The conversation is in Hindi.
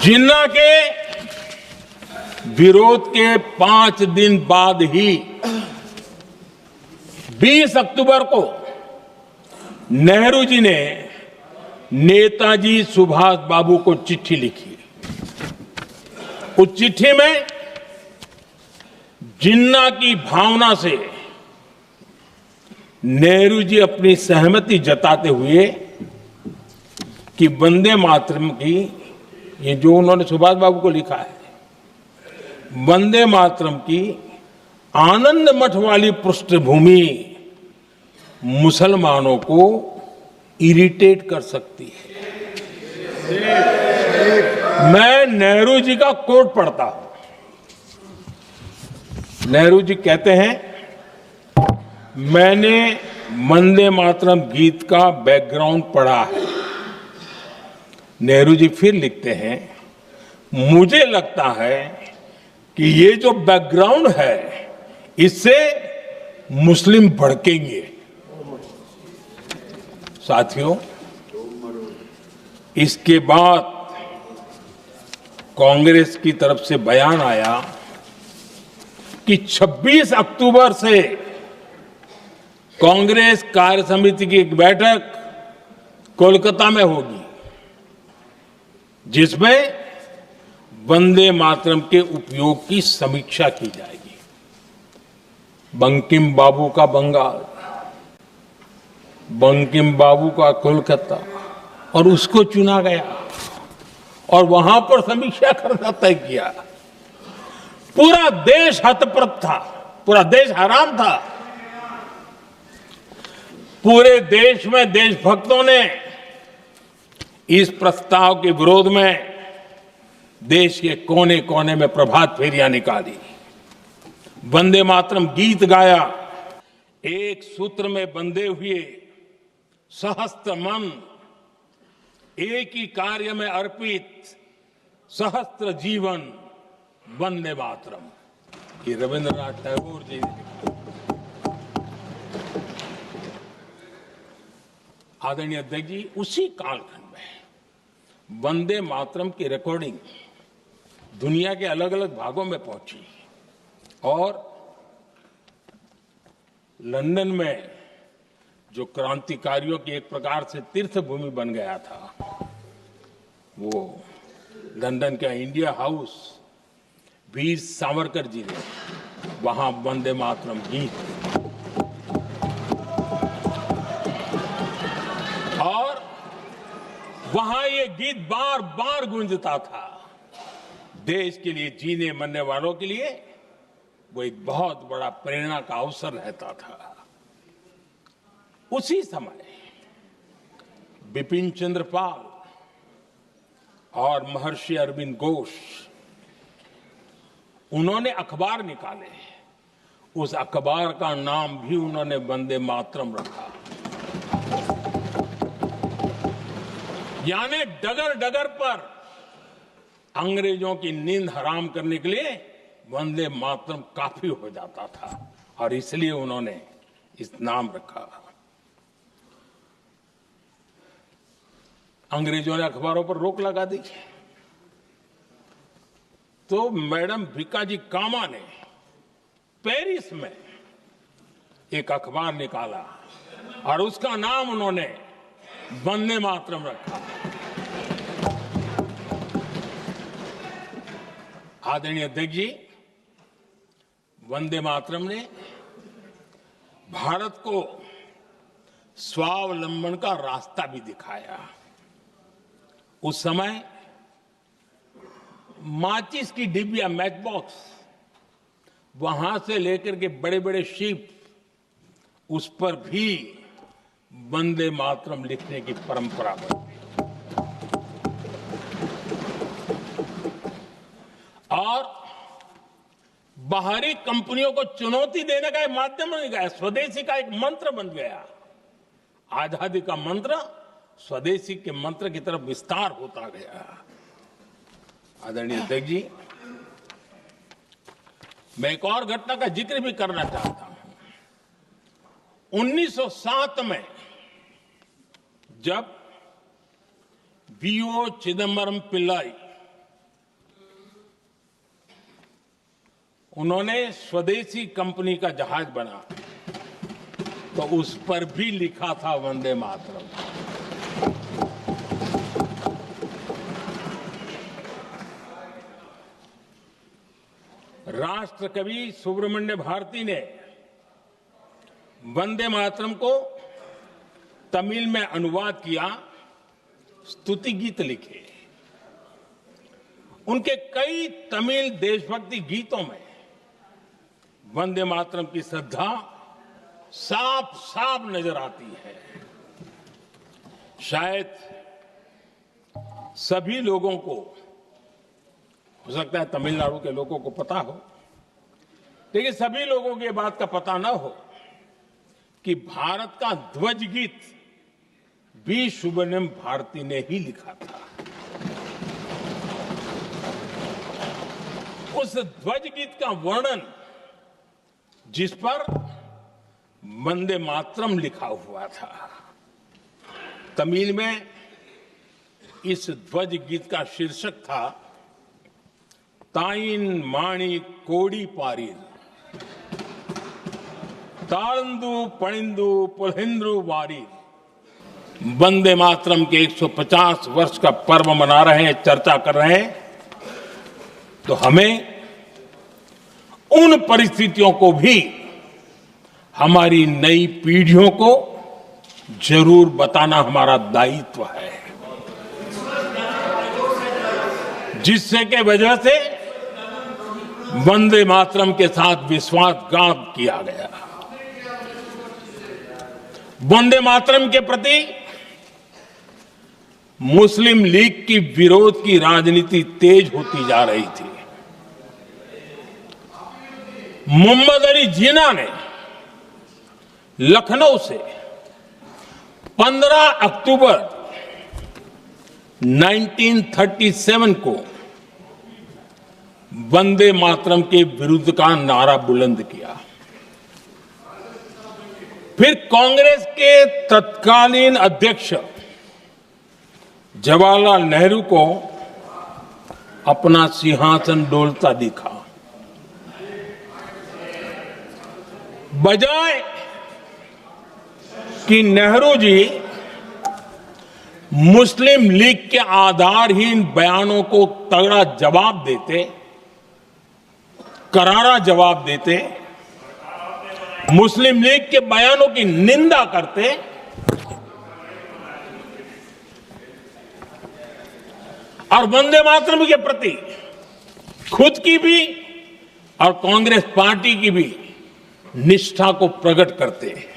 जिन्ना के विरोध के 5 दिन बाद ही 20 अक्टूबर को नेहरू जी ने नेताजी सुभाष बाबू को चिट्ठी लिखी। उस चिट्ठी में जिन्ना की भावना से नेहरू जी अपनी सहमति जताते हुए कि वंदे मातरम की, ये जो उन्होंने सुभाष बाबू को लिखा है, वंदे मातरम की आनंद मठ वाली पृष्ठभूमि मुसलमानों को इरिटेट कर सकती है। मैं नेहरू जी का कोट पढ़ता हूं। नेहरू जी कहते हैं, मैंने वंदे मातरम गीत का बैकग्राउंड पढ़ा है। नेहरू जी फिर लिखते हैं, मुझे लगता है कि ये जो बैकग्राउंड है इससे मुस्लिम भड़केंगे। साथियों, इसके बाद कांग्रेस की तरफ से बयान आया कि 26 अक्टूबर से कांग्रेस कार्य समिति की एक बैठक कोलकाता में होगी, जिसमें वंदे मातरम के उपयोग की समीक्षा की जाएगी। बंकिम बाबू का बंगाल, बंकिम बाबू का कोलकाता, और उसको चुना गया और वहां पर समीक्षा करना तय किया। पूरा देश हतप्रभ था, पूरा देश हैरान था। पूरे देश में देशभक्तों ने इस प्रस्ताव के विरोध में देश के कोने कोने में प्रभात फेरियां निकाली, वंदे मातरम गीत गाया। एक सूत्र में बंधे हुए सहस्त्र मन, एक ही कार्य में अर्पित सहस्त्र जीवन, वंदे मातरम। ये रविंद्रनाथ टैगोर जी। आदरणीय अध्यक्ष जी, उसी कालखंड में वंदे मातरम की रिकॉर्डिंग दुनिया के अलग अलग भागों में पहुंची और लंदन में जो क्रांतिकारियों की एक प्रकार से तीर्थ भूमि बन गया था, वो लंदन का इंडिया हाउस, वीर सावरकर जी ने वहां वंदे मातरम गीत, और वहां ये गीत बार बार गूंजता था। देश के लिए जीने मरने वालों के लिए वो एक बहुत बड़ा प्रेरणा का अवसर रहता था। उसी समय बिपिन चंद्र पाल और महर्षि अरविंद घोष, उन्होंने अखबार निकाले। उस अखबार का नाम भी उन्होंने वंदे मातरम रखा। यानी डगर डगर पर अंग्रेजों की नींद हराम करने के लिए वंदे मातरम काफी हो जाता था, और इसलिए उन्होंने इस नाम रखा। अंग्रेजों ने अखबारों पर रोक लगा दी, तो मैडम भीकाजी कामा ने पेरिस में एक अखबार निकाला और उसका नाम उन्होंने वंदे मातरम रखा। आदरणीय अध्यक्ष जी, वंदे मातरम ने भारत को स्वावलंबन का रास्ता भी दिखाया। उस समय माचिस की डिबिया, मैच बॉक्स, वहां से लेकर के बड़े बड़े शिप, उस पर भी वंदे मातरम लिखने की परंपरा बनी। और बाहरी कंपनियों को चुनौती देने का एक माध्यम बन गया, स्वदेशी का एक मंत्र बन गया। आजादी का मंत्र स्वदेशी के मंत्र की तरफ विस्तार होता गया। आदरणीय अध्यक्ष जी, मैं एक और घटना का जिक्र भी करना चाहता हूं। 1907 में जब वीओ चिदम्बरम पिल्लाई उन्होंने स्वदेशी कंपनी का जहाज बना तो उस पर भी लिखा था वंदे मातरम। राष्ट्र कवि सुब्रमण्य भारती ने वंदे मातरम को तमिल में अनुवाद किया, स्तुति गीत लिखे। उनके कई तमिल देशभक्ति गीतों में वंदे मातरम की श्रद्धा साफ साफ नजर आती है। शायद सभी लोगों को, हो सकता है तमिलनाडु के लोगों को पता हो, लेकिन सभी लोगों को ये बात का पता ना हो कि भारत का ध्वज गीत भी सुब्रमण्यम भारती ने ही लिखा था। उस ध्वज गीत का वर्णन जिस पर वंदे मातरम लिखा हुआ था, तमिल में इस ध्वज गीत का शीर्षक था ताइन माणी कोड़ी पारीर तारंदु पणिंदु पुलहिंद्रु वारीर। वंदे मातरम के 150 वर्ष का पर्व मना रहे हैं, चर्चा कर रहे हैं, तो हमें उन परिस्थितियों को भी हमारी नई पीढ़ियों को जरूर बताना हमारा दायित्व है, जिससे के वजह से वंदे मातरम के साथ विश्वासघात किया गया। वंदे मातरम के प्रति मुस्लिम लीग की विरोध की राजनीति तेज होती जा रही थी। मोहम्मद अली जिन्ना ने लखनऊ से 15 अक्टूबर 1937 को वंदे मातरम के विरुद्ध का नारा बुलंद किया। फिर कांग्रेस के तत्कालीन अध्यक्ष जवाहरलाल नेहरू को अपना सिंहासन डोलता दिखा। बजाय कि नेहरू जी मुस्लिम लीग के आधारहीन बयानों को तगड़ा जवाब देते, करारा जवाब देते, मुस्लिम लीग के बयानों की निंदा करते, और वंदे मातरम के प्रति खुद की भी और कांग्रेस पार्टी की भी निष्ठा को प्रकट करते हैं।